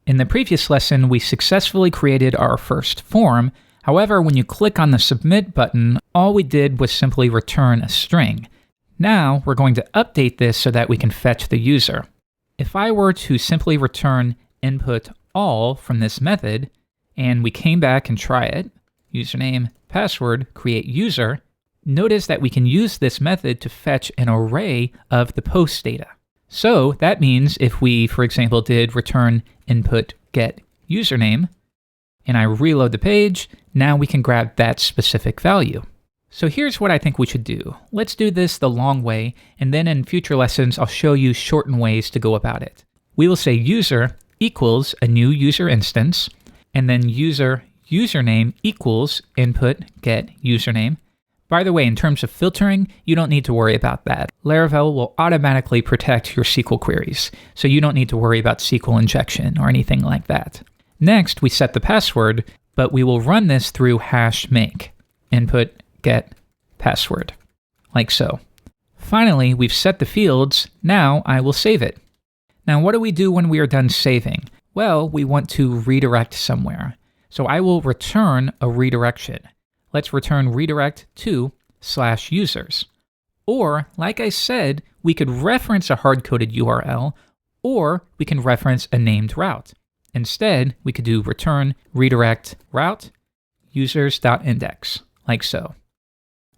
In the previous lesson, we successfully created our first form. However, when you click on the Submit button, all we did was simply return a string. Now, we're going to update this so that we can fetch the user. If I were to simply return input all from this method, and we came back and try it, username, password, create user, notice that we can use this method to fetch an array of the post data. So that means if we, for example, did return input get username, and I reload the page, now we can grab that specific value. So here's what I think we should do. Let's do this the long way, and then in future lessons, I'll show you shortened ways to go about it. We will say user equals a new user instance, and then user username equals input get username. By the way, in terms of filtering, you don't need to worry about that. Laravel will automatically protect your SQL queries, so you don't need to worry about SQL injection or anything like that. Next, we set the password, but we will run this through #make, input get password, like so. Finally, we've set the fields. Now I will save it. Now, what do we do when we are done saving? Well, we want to redirect somewhere. So I will return a redirection. Let's return redirect to /users. Or, like I said, we could reference a hard-coded URL, or we can reference a named route. Instead, we could do return redirect route users.index, like so.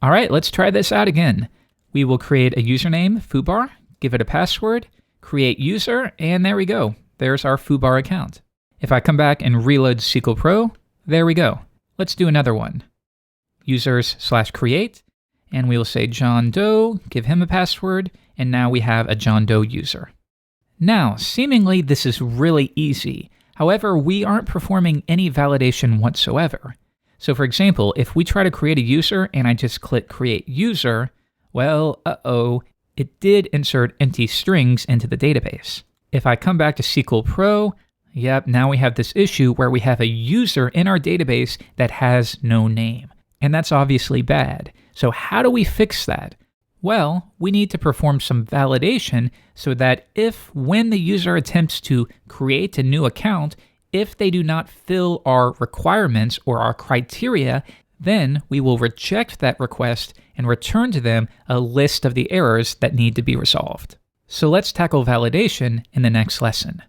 All right, let's try this out again. We will create a username, foobar, give it a password, create user, and there we go. There's our foobar account. If I come back and reload SQL Pro, there we go. Let's do another one. Users/create, and we will say John Doe, give him a password, and now we have a John Doe user. Now, seemingly this is really easy. However, we aren't performing any validation whatsoever. So for example, if we try to create a user and I just click create user, well, it did insert empty strings into the database. If I come back to SQL Pro, yep, now we have this issue where we have a user in our database that has no name. And that's obviously bad. So how do we fix that? Well, we need to perform some validation so that when the user attempts to create a new account, if they do not fill our requirements or our criteria, then we will reject that request and return to them a list of the errors that need to be resolved. So let's tackle validation in the next lesson.